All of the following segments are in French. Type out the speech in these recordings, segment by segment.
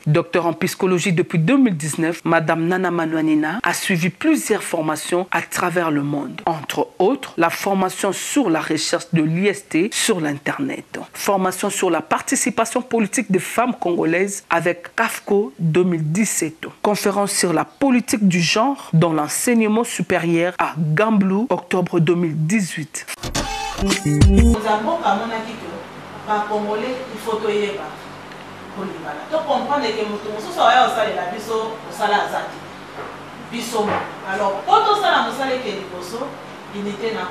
Docteur en psychologie depuis 2019, Madame Nana Manouanina a suivi plusieurs formations à travers le monde. Entre autres, la formation sur la recherche de l'IST sur l'Internet. Formation sur la participation politique des femmes congolaises avec CAFCO 2017. Conférence sur la politique du genre dans l'enseignement supérieur à Gamblu, octobre 2018. Nous avons par Congolais, il faut que y donc comprendre que nous sommes au salaire la biso au salaire azati biso alors quand on sala musala que liboso unité na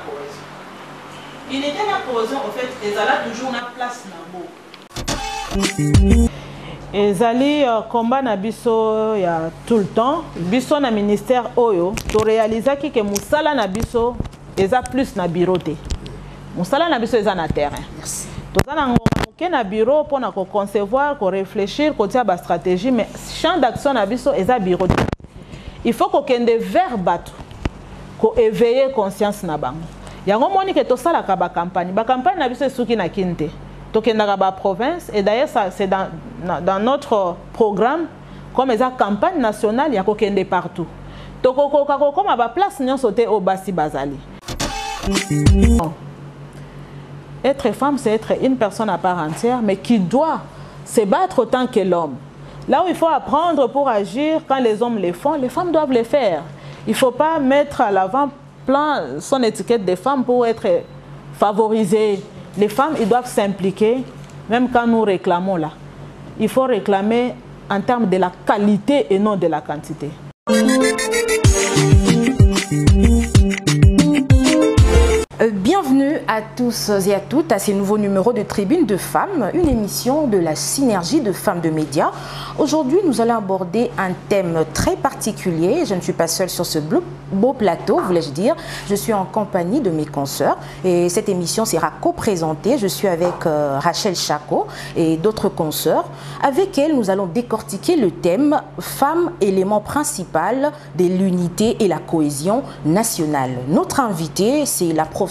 cohésion en fait ezala toujours na place na bo ezali combat na biso ya tout le temps biso na ministère oyo to réalisaki que musala na biso eza plus na bureau te musala na biso eza na terrain. Merci. Tozana ngoma na bureau pour na concevoir, ko réfléchir, ko tia ba stratégie mais champ d'action na biso eza bureau. Il faut ko kende vers bato ko éveiller conscience na bango. Yango moni ke to sala ka ba campagne na biso suki na kinte. To kenda ba province et d'ailleurs ça c'est dans notre programme comme eza campagne nationale ya ko kende partout. To ko comme ba place nyonso te au basi bazali. Être femme, c'est être une personne à part entière, mais qui doit se battre autant que l'homme. Là où il faut apprendre pour agir, quand les hommes le font, les femmes doivent le faire. Il ne faut pas mettre à l'avant-plan son étiquette de femme pour être favorisée. Les femmes, ils doivent s'impliquer, même quand nous réclamons là. Il faut réclamer en termes de la qualité et non de la quantité. Bienvenue à tous et à toutes à ces nouveaux numéros de Tribune de Femmes, une émission de la synergie de femmes de médias. Aujourd'hui, nous allons aborder un thème très particulier. Je ne suis pas seule sur ce beau plateau, voulais-je dire. Je suis en compagnie de mes consoeurs et cette émission sera co-présentée. Je suis avec Rachel Chako et d'autres consoeurs. Avec elle, nous allons décortiquer le thème « Femmes, élément principal de l'unité et la cohésion nationale ». Notre invitée, c'est la professeure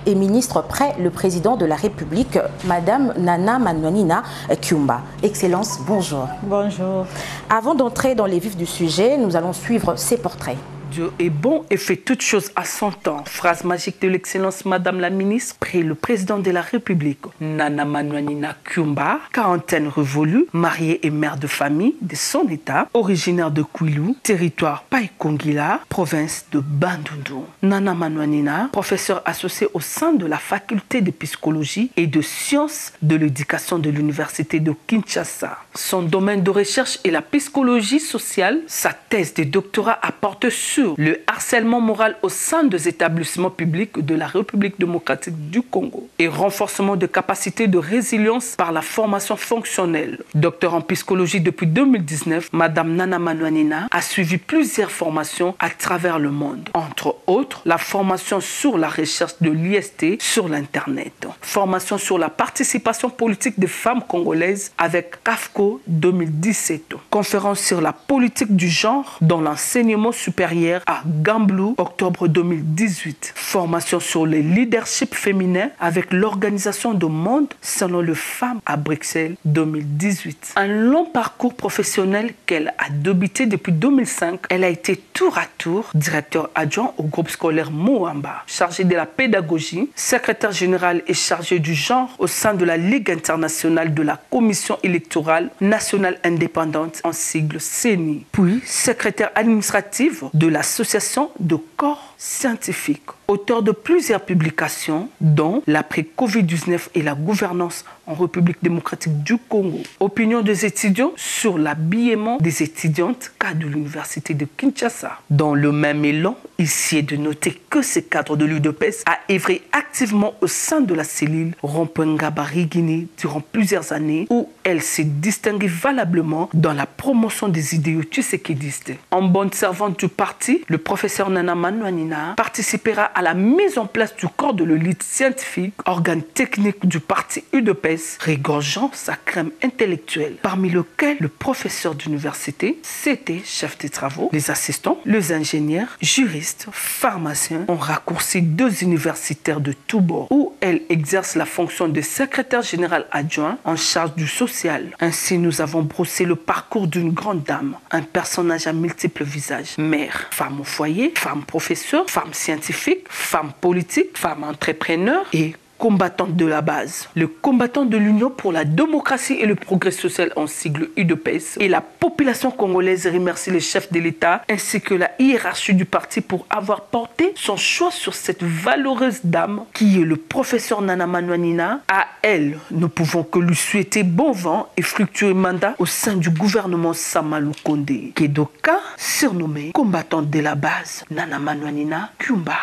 et ministre près le président de la République, Madame Nana Manouanina Kyumba. Excellence, bonjour. Bonjour. Avant d'entrer dans les vifs du sujet, nous allons suivre ces portraits. Dieu est bon et fait toutes choses à son temps. Phrase magique de l'excellence Madame la ministre, près le président de la République, Nana Manouanina Kyumba, quarantaine révolue, mariée et mère de famille de son état, originaire de Kwilu, territoire Paikongila, province de Bandundu. Nana Manouanina, professeure associée au sein de la faculté de psychologie et de sciences de l'éducation de l'université de Kinshasa. Son domaine de recherche est la psychologie sociale. Sa thèse de doctorat apporte sur le harcèlement moral au sein des établissements publics de la République démocratique du Congo et renforcement de capacités de résilience par la formation fonctionnelle. Docteur en psychologie depuis 2019, Madame Nana Manouanina a suivi plusieurs formations à travers le monde. Entre autres, la formation sur la recherche de l'IST sur l'Internet. Formation sur la participation politique des femmes congolaises avec CAFCO 2017. Conférence sur la politique du genre dans l'enseignement supérieur à Gamblu, octobre 2018. Formation sur le leadership féminin avec l'organisation de Monde selon les femmes à Bruxelles 2018. Un long parcours professionnel qu'elle a débuté depuis 2005. Elle a été tour à tour directeur adjoint au groupe scolaire Moamba, chargée de la pédagogie, secrétaire générale et chargée du genre au sein de la Ligue internationale de la Commission électorale nationale indépendante en sigle CENI, puis secrétaire administrative de l'Association de corps scientifiques. Auteur de plusieurs publications, dont l'après-Covid-19 et la gouvernance en République démocratique du Congo. Opinion des étudiants sur l'habillement des étudiantes cadres de l'université de Kinshasa. Dans le même élan, ici est de noter que ce cadre de l'UDPS a œuvré activement au sein de la cellule Rompenga-Barigini durant plusieurs années où elle s'est distinguée valablement dans la promotion des idéaux tshisekidistes. En bonne servante du parti, le professeur Nana Manouanina Nanina participera à la mise en place du corps de l'élite scientifique, organe technique du parti UDPS, régorgeant sa crème intellectuelle, parmi lequel le professeur d'université, CT, chef des travaux, les assistants, les ingénieurs, juristes, pharmaciens ont raccourci 2 universitaires de tous bords où elle exerce la fonction de secrétaire général adjoint en charge du social. Ainsi, nous avons brossé le parcours d'une grande dame, un personnage à multiples visages. Mère, femme au foyer, femme professeur, femme scientifique, femme politique, femme entrepreneur et combattante de la base. Le combattant de l'Union pour la démocratie et le progrès social en sigle UDPS. Et la population congolaise remercie les chefs de l'État ainsi que la hiérarchie du parti pour avoir porté son choix sur cette valeureuse dame qui est le professeur Nana Manouanina. À elle, nous pouvons que lui souhaiter bon vent et fructueux mandat au sein du gouvernement Samalou Kondé. Kedoka, surnommée combattante de la base, Nana Manouanina Kyumba.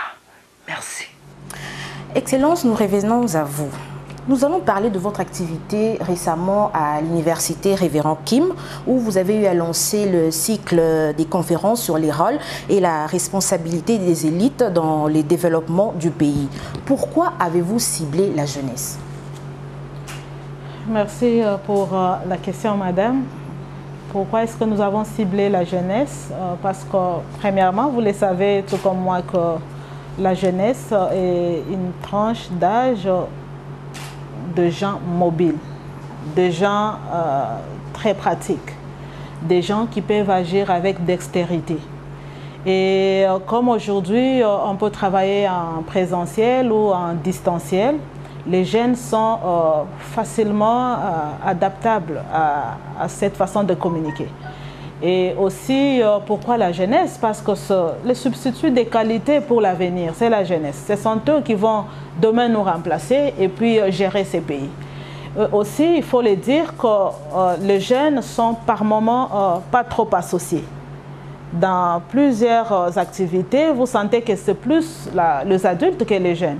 Merci. Excellence, nous revenons à vous. Nous allons parler de votre activité récemment à l'université Révérend Kim, où vous avez eu à lancer le cycle des conférences sur les rôles et la responsabilité des élites dans les développements du pays. Pourquoi avez-vous ciblé la jeunesse? Merci pour la question, madame. Pourquoi est-ce que nous avons ciblé la jeunesse? Parce que, premièrement, vous le savez tout comme moi que la jeunesse est une tranche d'âge de gens mobiles, de gens très pratiques, des gens qui peuvent agir avec dextérité. Et comme aujourd'hui, on peut travailler en présentiel ou en distanciel, les jeunes sont facilement adaptables à cette façon de communiquer. Et aussi, pourquoi la jeunesse? Parce que le substitut des qualités pour l'avenir, c'est la jeunesse. Ce sont eux qui vont demain nous remplacer et puis gérer ces pays. Aussi, il faut le dire que les jeunes sont par moments pas trop associés. Dans plusieurs activités, vous sentez que c'est plus les adultes que les jeunes.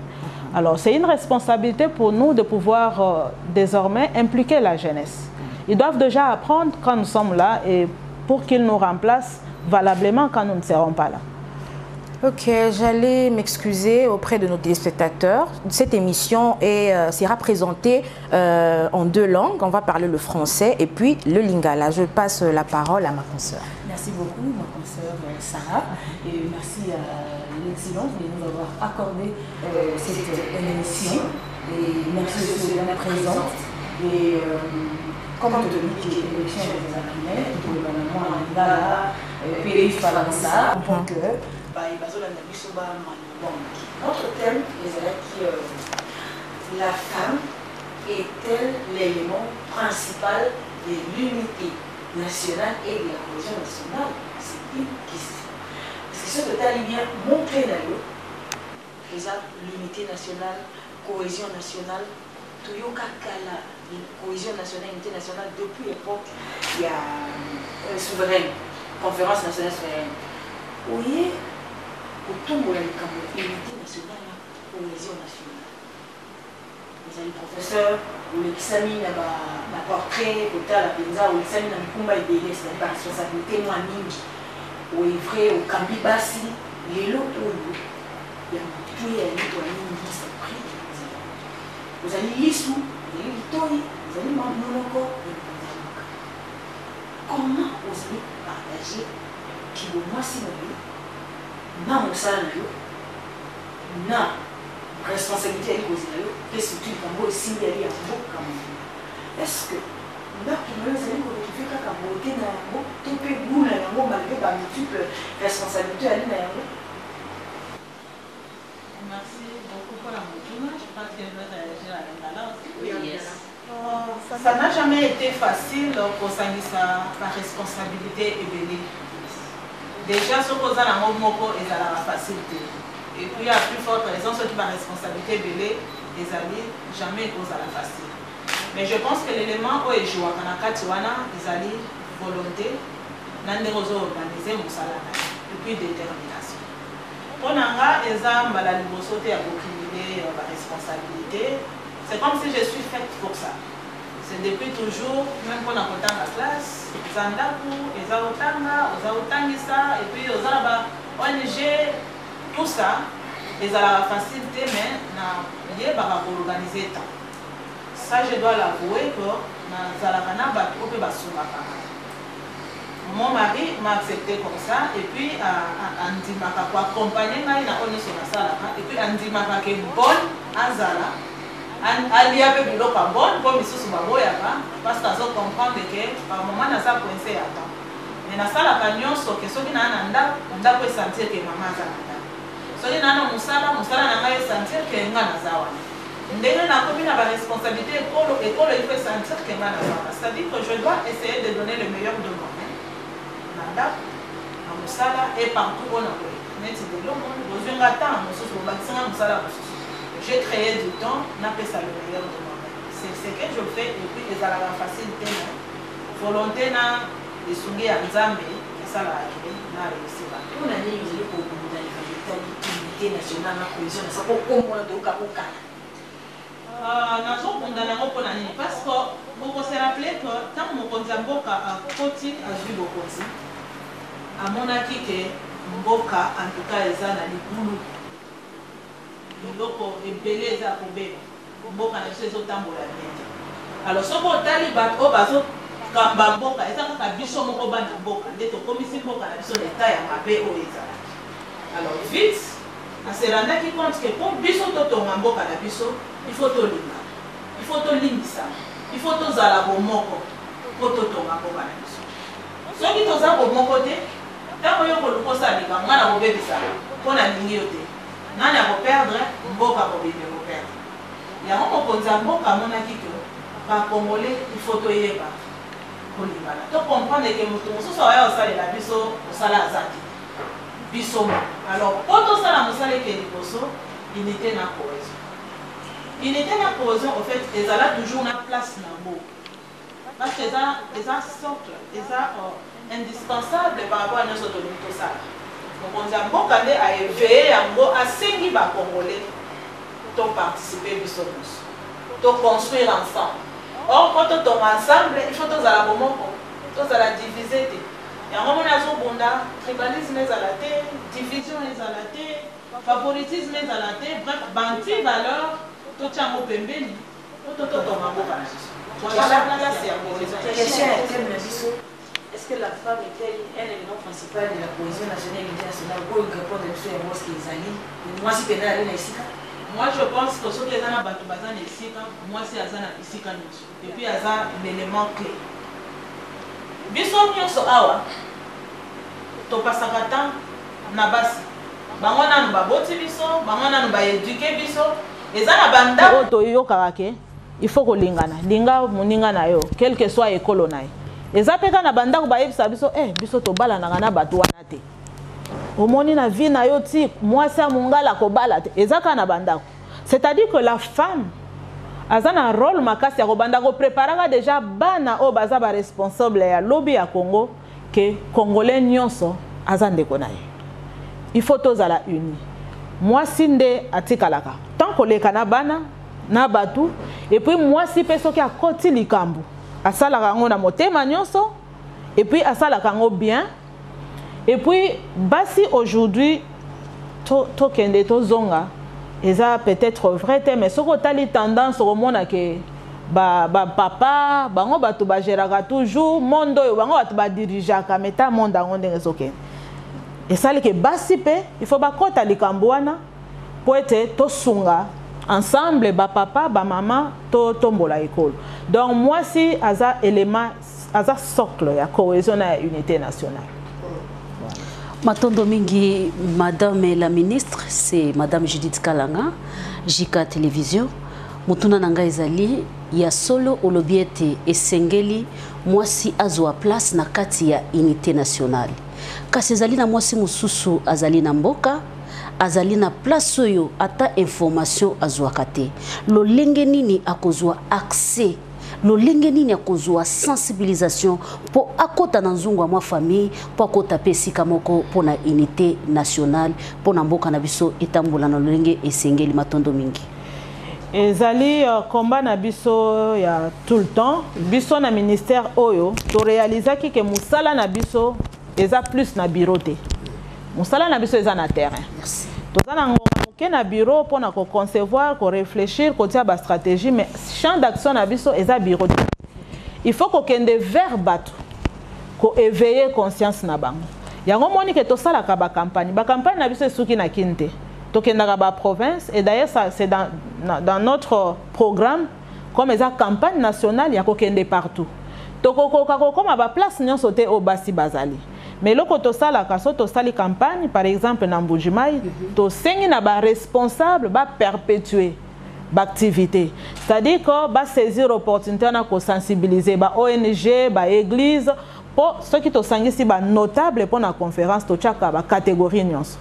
Alors, c'est une responsabilité pour nous de pouvoir désormais impliquer la jeunesse. Ils doivent déjà apprendre quand nous sommes là et pour qu'ils nous remplacent valablement quand nous ne serons pas là. Ok, j'allais m'excuser auprès de nos téléspectateurs. Cette émission sera présentée en 2 langues. On va parler le français et puis le lingala. Je passe la parole à ma consoeur. Merci beaucoup, ma consoeur Sarah. Et merci à l'excellence de nous avoir accordé cette émission. Et merci de la présente. Et compte tenu que l'élection des imprimés, le gouvernement en Lingala, pays Falansa, donc notre thème est la femme est-elle l'élément principal de l'unité nationale et de la cohésion nationale? C'est une question. Parce que ce que tu as bien montré d'ailleurs, l'unité nationale, cohésion nationale, Toyoka Kala, cohésion nationale, unité nationale, depuis l'époque, il y a souveraine, conférence nationale souveraine. Oui, autour de l'unité nationale, cohésion nationale. Vous avez le professeur, ou l'examine la portrait, ou la penza, ou l'examine la mikumba et bélé, c'est-à-dire la responsabilité moi ningi, ou vrai, ou kambi basi, les lots, il y a tout, il y a ningi, c'est pris. Vous allez l'issou, vous allez l'itoyi, vous allez l'monoko, comment vous allez partager qui vous moi si vous na mosala na yo na responsabilité ya likozi na yo mpe surtout likambo esimbi yali ya mboka mobima. Est-ce que ndako na yo ezali koretrouve kaka bote na yango to mpe goût na yango malgré bamultiple responsabilité yali na yango? Merci beaucoup pour la mouvement. Je pense que je vais réagir à l'intérieur aussi. Oui, yes. Ça n'a jamais été facile pour s'engager la responsabilité et béni. Déjà, ce qu'on a dans moko est à la facilité. Et puis, à plus forte raison, ceux qui ont la responsabilité belé, les amis, jamais cause à la facile. Mais je pense que l'élément où est joué, quand on a ils allaient volonté, n'andérozo organiser mon salaire, et puis détermination. Pour Nanga, ils ont la liberté à accumuler la responsabilité. C'est comme si je suis faite pour ça. C'est depuis toujours, même quand on a dans la classe, Zandaku, Ezaotanga, Ozaotangisa, et puis Ozaba, ONG, tout ça ezalaka facilité mais na yebaka koorganiser temps. Ça je dois l'avouer que nazalaka na bato oyo mpe basungaka. Mon mari m'a accepté comme ça et puis andimaka koaccompagner ngai na oyo nyonso nasalaka et puis andimaka ke bonne azala alia mpe biloko ya bonne mpo misusu baboyaka parce que azocomprendre ke par moment naza coincé ya temps mais nasalaka nyonso ke soki naa na ndako esentir ke mama aza na ndako soki naa na mosala na ngai esentir ke nga naza wana ndenge nakomi na baresponsabilité ekolo ifo esentir ke nga naza wana c'est-à-dire que je dois essayer de donner le meilleur de moi-même na mosala et partout on a neti de l'homme bozwinga temps mosusu bobakisanga mosala mosusu j'ai créé du temps n'a pas ça le meilleur de moi-même c'est ce que je fais et puis ezalaka facilité na volonté na esungi ya nzambe esalaka na réussir on a dit que pour l'unité nationale na cohésion na ça pour comment donc akokana nazokunda nango mpona nini parce que bokose rappele que ntango mokonzi ya mboka akoti azwi bokonzi amonaki ke mboka en tout cas eza na libulu biloko ebele eza kobeba mboka na biso ezotambola bien alors soki otali bato oyo bazokamba mboka eza kaka biso moko bana mboka nde tokomisi mboka na biso leta ya mabe oyo ezalaki alors vite aserandaki compte ke mpo biso totonga mboka na biso il faut tolinga il faut tolimbisa il faut tozala bomoko mpo totonga mboka na biso soki toza bomoko te ntango yo koluka osalika nga na kobebisa mpo na lingi yo te nani akoperdre mboka kobebe koperdre yango mokonzi ya mboka amonaki ke bakongole il faut toyeba kolingana tocomprendre ke moto mosusu aya osalela biso osala aza te biso alors mpo tosala mosala eke liboso unité na cohésion unité na cohésion au fait ezala toujours na place na mboka parce que eza socle eza indispensable par rapport à nyonso tolingi tosala mokonzi ya mboka nde aeveye yango asengi bakongole toparticipe biso nyonso toconstruire ensemble or mpo totonga ensemble il faut tozala bomoko tozala divise te yango moni azobunda tribalisme ezala te division ezala te favoritisme ezala te bref banti valeur totia yango pembeni po totonga mboka na biso est-ce que la femme était un élément principal de la cohésion nationale et internationale pour répondre à ce qu'ils allaient moi si pénal na isika moi je pense que soki eza na bato baza na esika mwasi aza na esika nyonso et puis aza l'élément clé biso nyonso awa topasaka temps na basi bango nanu baboti biso bango nanu baeduke biso eza na bandako oyo toyokaka ke il faut kolingana linga moninga na yo quel que soit ekolo na ye eza mpe kaka na bandako bayebisa biso biso tobalanaka na bato wana te omoni na vie na yo ti mwasi ya mongala kobala te eza kaka na bandako c'est-à-dire que la femme aza na rôle makasi ya kobanda kopreparaka déjà bana oyo baza baresponsable ya lobi ya Congo ke congolais nyonso aza ndeko na ye il faut tozala uni mwasi nde atikalaka tant koleka na bana na batu et puis mwasi mpe soki akoti likambo asalaka yango na motema nyonso et puis asalaka yango bien et puis basi aujourd'hui tokende tozonga eza peut-être vrai te mais soki otali tendance okomona ke papa bango bato bagéraka toujours monde oyo bango bato badirijaka mais ta monde yango ndenge ezokende esali ke basi mpe il faut bakota likambo wana po ete tosunga ensemble bapapa bamama tombola ekolo donc mwasi aza élément aza socle ya cohésion na unité nationale. Matondo mingi, Madame la ministre, c'est Madame Judith Kalanga, JK Télévision. Mutuna nanga ezali ya solo olobiete esengeli mwasi azwa place na kati ya unité nationale. Kasi ezali na mwasi mususu azali na mboka, azali na place oyo ata information azwa kate. Lolenge nini akozwa accès, lolenge nini akozwa sensibilisation po akota na nzungu ya mwa famille, po akota pesika moko po na unité nationale, po na mboka na biso etambola na lolenge esengeli Matondo mingi. Ezali combat na biso ya tout le temps biso na ministère oyo to réalisaki ke musala na biso eza plus na bureau te musala na biso eza na terrain. Merci. Tout na bureau pour concevoir, pour réfléchir, pour dire la stratégie, mais champ d'action na biso est un bureau. Il faut qu'on ait des verbes pour éveiller conscience na bango. Il y a un moment que tout ça la campagne. La campagne na biso est na kinte. Donc il y a province et d'ailleurs c'est dans notre programme comme les campagne nationale il y a qu'on ait partout. Donc comme à place nous sauter au Basi Bazali. Mais le côté ça la campagne par exemple dans Mbujimai, to sengi na ba responsable ba perpétuer l'activité. C'est-à-dire que ba saisir l'opportunité na ko sensibiliser ba ONG, ba église pour ceux qui to sengi si ba notable pour la conférence to chaka ba catégorie nyonso.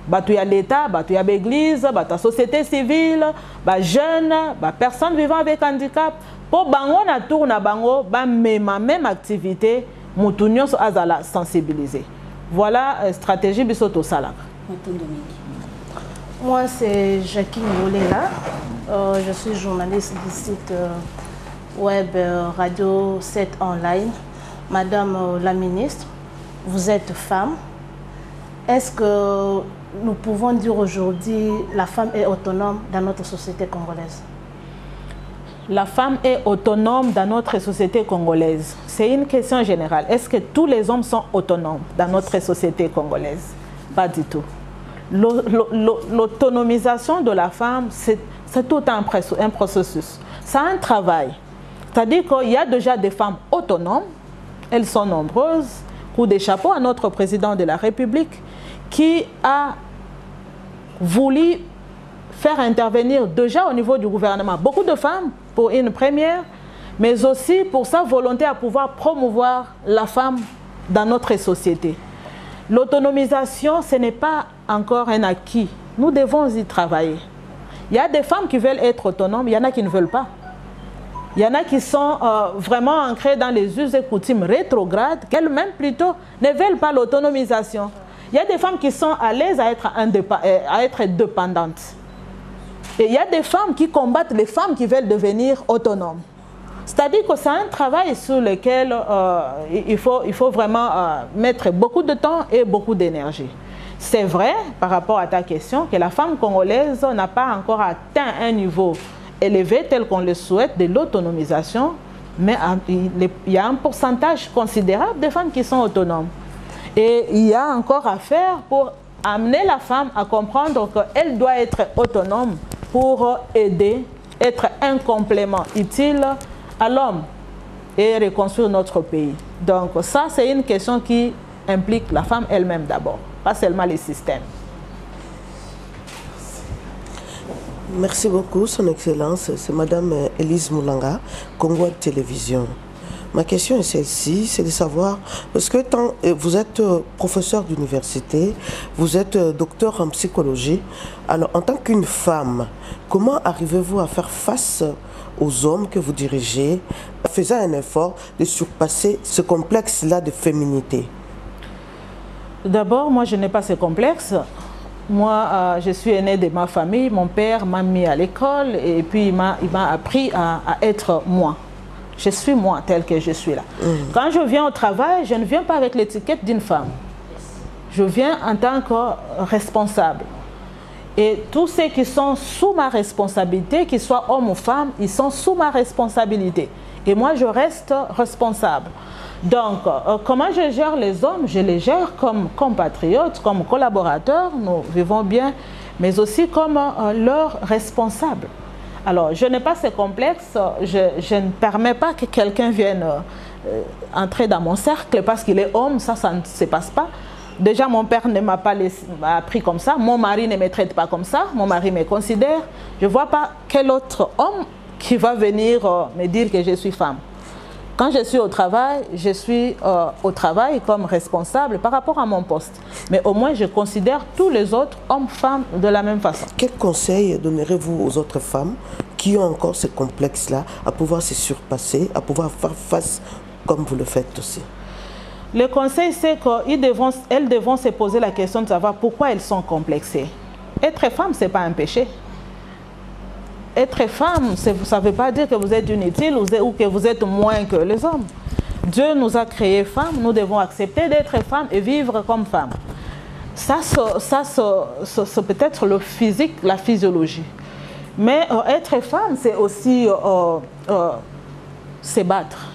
Ba tu ya l'état, ba tu ya l'église, ba ta société civile, ba jeunes, ba personnes vivant avec handicap pour bango na tour na bango ba même activité. Moutounios azala sensibiliser. Voilà stratégie bisoto salak. Moi c'est Jackie Ngolela. Je suis journaliste du site web Radio 7 Online. Madame la ministre, vous êtes femme. Est-ce que nous pouvons dire aujourd'hui la femme est autonome dans notre société congolaise? La femme est autonome dans notre société congolaise. C'est une question générale. Est-ce que tous les hommes sont autonomes dans notre société congolaise? Pas du tout. L'autonomisation de la femme, c'est tout un processus. C'est un travail. C'est-à-dire qu'il y a déjà des femmes autonomes. Elles sont nombreuses. Coup de chapeau à notre président de la République qui a voulu faire intervenir déjà au niveau du gouvernement beaucoup de femmes pour une première, mais aussi pour sa volonté à pouvoir promouvoir la femme dans notre société. L'autonomisation, ce n'est pas encore un acquis. Nous devons y travailler. Il y a des femmes qui veulent être autonomes, il y en a qui ne veulent pas. Il y en a qui sont vraiment ancrées dans les us et coutumes rétrogrades, qu'elles-mêmes plutôt ne veulent pas l'autonomisation. Il y a des femmes qui sont à l'aise à être dépendantes. Et il y a des femmes qui combattent les femmes qui veulent devenir autonomes. C'est-à-dire que c'est un travail sur lequel il faut vraiment mettre beaucoup de temps et beaucoup d'énergie. C'est vrai, par rapport à ta question, que la femme congolaise n'a pas encore atteint un niveau élevé tel qu'on le souhaite de l'autonomisation, mais il y a un pourcentage considérable de femmes qui sont autonomes. Et il y a encore à faire pour amener la femme à comprendre qu'elle doit être autonome pour aider, être un complément utile à l'homme et reconstruire notre pays. Donc ça, c'est une question qui implique la femme elle-même d'abord, pas seulement les systèmes. Merci beaucoup, Son Excellence. C'est Madame Elise Moulanga, Congo Télévision. Ma question est celle-ci, c'est de savoir, parce que vous êtes professeur d'université, vous êtes docteur en psychologie, alors en tant qu'une femme, comment arrivez-vous à faire face aux hommes que vous dirigez, faisant un effort de surpasser ce complexe-là de féminité? D'abord, moi je n'ai pas ce complexe. Moi, je suis aînée de ma famille, mon père m'a mis à l'école et puis il m'a appris à être moi. Je suis moi, tel que je suis là. Quand je viens au travail, je ne viens pas avec l'étiquette d'une femme. Je viens en tant que responsable. Et tous ceux qui sont sous ma responsabilité, qu'ils soient hommes ou femmes, ils sont sous ma responsabilité. Et moi, je reste responsable. Donc, comment je gère les hommes? Je les gère comme compatriotes, comme collaborateurs, nous vivons bien, mais aussi comme leurs responsables. Alors, je n'ai pas ce complexe, je ne permets pas que quelqu'un vienne entrer dans mon cercle parce qu'il est homme, ça ne se passe pas. Déjà, mon père ne m'a pas appris comme ça, mon mari ne me traite pas comme ça, mon mari me considère. Je ne vois pas quel autre homme qui va venir me dire que je suis femme. Quand je suis au travail, je suis au travail comme responsable par rapport à mon poste. Mais au moins, je considère tous les autres hommes, femmes de la même façon. Quel conseil donnerez-vous aux autres femmes qui ont encore ce complexe-là, à pouvoir se surpasser, à pouvoir faire face comme vous le faites aussi? Le conseil, c'est qu'elles devront se poser la question de savoir pourquoi elles sont complexées. Être femme, ce n'est pas un péché. Être femme, ça ne veut pas dire que vous êtes inutile ou que vous êtes moins que les hommes. Dieu nous a créés femmes, nous devons accepter d'être femmes et vivre comme femmes. Ça, c'est peut-être le physique, la physiologie. Mais être femme, c'est aussi se battre.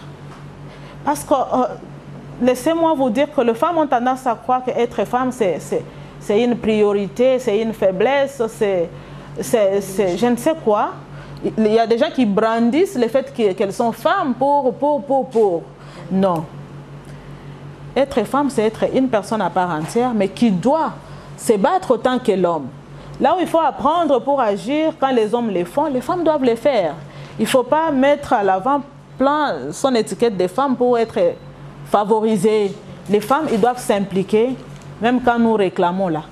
Parce que, laissez-moi vous dire que les femmes ont tendance à croire qu'être femme, c'est une priorité, c'est une faiblesse, c'est je ne sais quoi. Il y a des gens qui brandissent le fait qu'elles sont femmes pour. Non. Être femme, c'est être une personne à part entière, mais qui doit se battre autant que l'homme. Là où il faut apprendre pour agir, quand les hommes le font, les femmes doivent le faire. Il ne faut pas mettre à l'avant-plan son étiquette des femmes pour être favorisées. Les femmes, ils doivent s'impliquer, même quand nous réclamons là.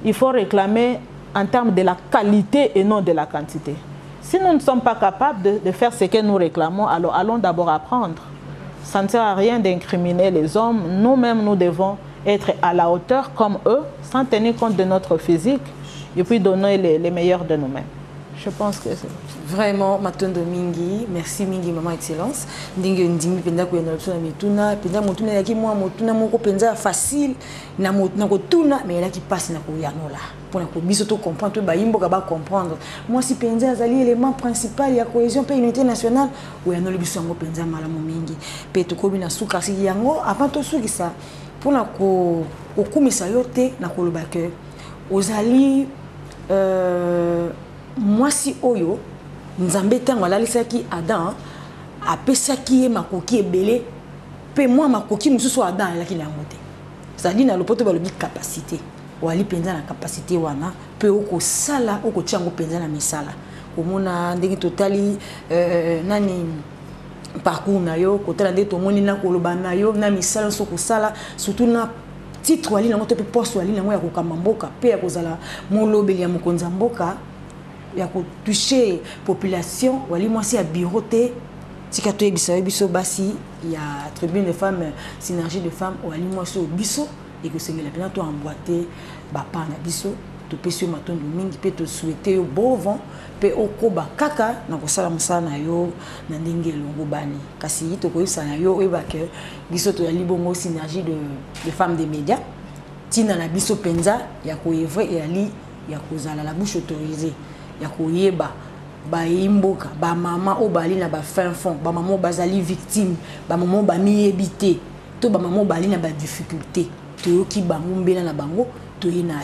Il faut réclamer en termes de la qualité et non de la quantité. Si nous ne sommes pas capables de faire ce que nous réclamons, alors allons d'abord apprendre. Ça ne sert à rien d'incriminer les hommes. Nous-mêmes, nous devons être à la hauteur comme eux, sans tenir compte de notre physique, et puis donner les meilleurs de nous-mêmes. Je pense que c'est... Vraiment, Matondo Mingi, merci Mingi, Maman Excellence. Ndingue ndimi penda ko yana tuna mituna, penda motuna yaki mwa motuna moko penza facile na kotuna mais là qui passe na ko yanola. Pour na ko biso to comprendre to ba yimbo ka ba comprendre. Moi si penza azali élément principal ya cohésion pe unité nationale ou yanolo biso ngo penza malamu mingi. Pe to ko bina suka si yango avant to suki ça pour na ko okumisa yote na ko loba que ozali moi si oyo nzambe tango alalisaki Adam apesaki ye makoki ebele pe moi makoki mususu Adam alaki na ngote c'est-à-dire na lopoto balobi capacité wali penza na capacité wana pe oko sala oko tiango penza na misala komona ndenge totali nani parcours na yo kotala ndenge tomoni na koloba na yo na misala soko sala surtout na titre wali na ngote pe poste wali na ngo ya kokamba mboka pe ya kozala molobeli ya mokonza mboka ya ko toucher population wali mwasi ya biroté tika to ebisa biso basi ya tribune de femmes synergie de femmes wali mwasi biso et que c'est la peine to emboîter ba pa na biso to pesio matondo mingi pe to souhaiter yo bon vent pe okoba kaka na ko sala musana na yo na ndenge longo bani kasi to ko isa na yo e ba que biso to ya libongo synergie de femmes des médias tina na biso penza ya ko evre et ali ya ko zala la bouche autorisée ya koyeba ba imboka ba mama o bali na ba fin fond ba maman bazali victime ba maman ba miyebité to ba maman bali na ba difficulté to ki bango mbela na bango to yena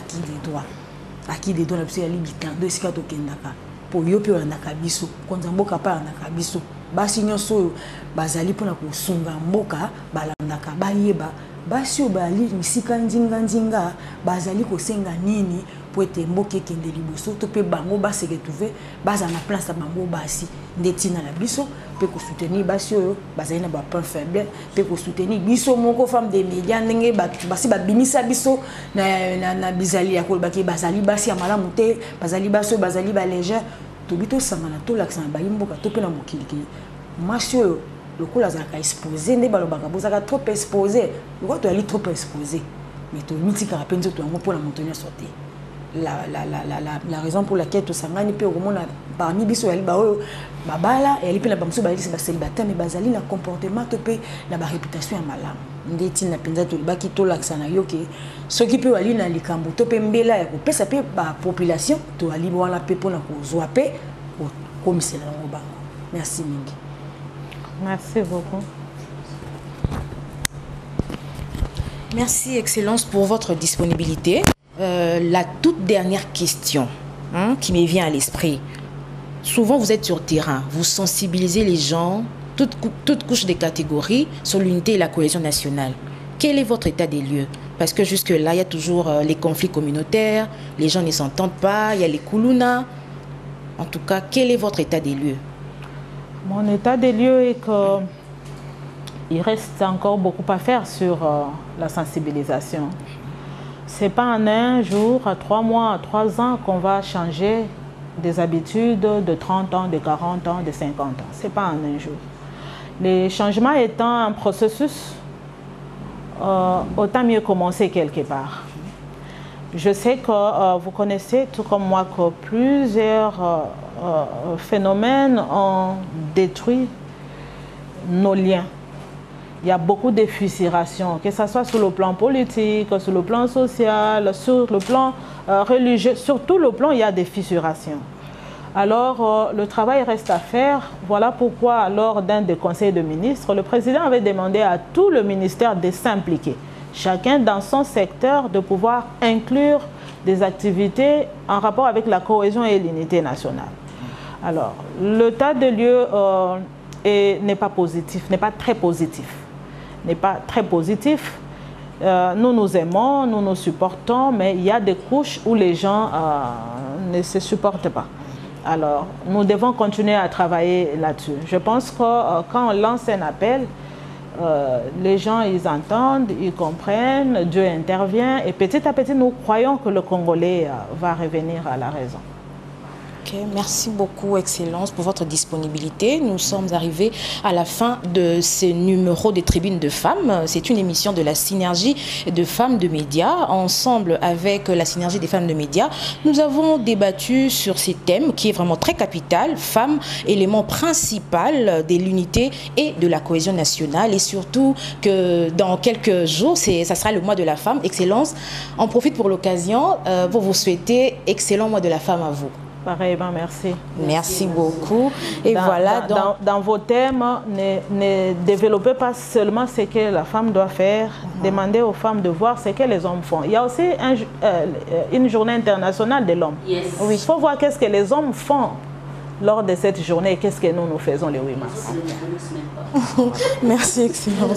aki des droits na biso ya libitan do sika to kendaka po yo pe na kabiso konza mboka pa na kabiso basi nyonso bazali pona ko sunga mboka balandaka bayeba basi o bali misika ndinga bazali ko senga nini pour être mboke kende liboso to pe bango ba se retrouver baza na place bango basi ndeti na la biso pe ko soutenir basi oyo bazali na ba point faible pe ko soutenir biso moko femme des médias ndenge basi ba bimisa biso na bizali ya kolba ki bazali basi ya malamu te bazali baso bazali ba légère to bito sangana to l'accent ba yimboka to pe na mokili masi oyo lokola za ka exposer nde balobaka bozaka trop exposer loko to ali trop exposer mais to mitika rapenzo to ngo pour la montagne sauter la raison pour laquelle tout sangani pe okomona parmi biso yali ba oyo babala yali pe na bamso ba célibataire mais bazali na comportement to pe na ba réputation ya malamu ndeti na penza to baki to laksana yo ke soki pe wali na likambo to pe mbela ya kopesa pe ba population to ali wana pe pona ko zwa pe komisela ngo bango. Merci mingi. Merci beaucoup. Merci Excellence pour votre disponibilité. La toute dernière question qui me vient à l'esprit. Souvent, vous êtes sur terrain, vous sensibilisez les gens, toutes couches des catégories, sur l'unité et la cohésion nationale. Quel est votre état des lieux? Parce que jusque-là, il y a toujours les conflits communautaires, les gens ne s'entendent pas, il y a les koulouna. En tout cas, quel est votre état des lieux? Mon état des lieux est qu'il reste encore beaucoup à faire sur la sensibilisation. Ce n'est pas en un jour, à 3 mois, à 3 ans qu'on va changer des habitudes de 30 ans, de 40 ans, de 50 ans. Ce n'est pas en un jour. Les changements étant un processus, autant mieux commencer quelque part. Je sais que vous connaissez, tout comme moi, que plusieurs phénomènes ont détruit nos liens. il y a beaucoup de fissurations, que ce soit sur le plan politique, sur le plan social, sur le plan religieux, sur tout le plan, il y a des fissurations. Alors, le travail reste à faire. Voilà pourquoi, lors d'un des conseils de ministres, le président avait demandé à tout le ministère de s'impliquer, chacun dans son secteur, de pouvoir inclure des activités en rapport avec la cohésion et l'unité nationale. Alors, l'état de lieu n'est pas positif, n'est pas très positif. N'est pas très positif. Nous nous aimons, nous nous supportons, mais il y a des couches où les gens ne se supportent pas. Alors, nous devons continuer à travailler là-dessus. Je pense que quand on lance un appel, les gens, ils entendent, ils comprennent, Dieu intervient, et petit à petit, nous croyons que le Congolais va revenir à la raison. Okay, merci beaucoup, Excellence, pour votre disponibilité. Nous sommes arrivés à la fin de ce numéro des Tribunes de femmes. C'est une émission de la Synergie de femmes de médias. Ensemble avec la Synergie des femmes de médias, nous avons débattu sur ces thèmes qui est vraiment très capital. Femmes, élément principal de l'unité et de la cohésion nationale. Et surtout que dans quelques jours, ça sera le mois de la femme. Excellence, on profite pour l'occasion pour vous souhaiter excellent mois de la femme à vous. Pareillement, merci. Merci beaucoup. Et voilà. Dans vos thèmes, ne développez pas seulement ce que la femme doit faire, demandez aux femmes de voir ce que les hommes font. Il y a aussi une journée internationale de l'homme. Yes. Oui, il faut voir qu'est-ce que les hommes font lors de cette journée et qu'est-ce que nous faisons le 8 mars. Merci, Excellence.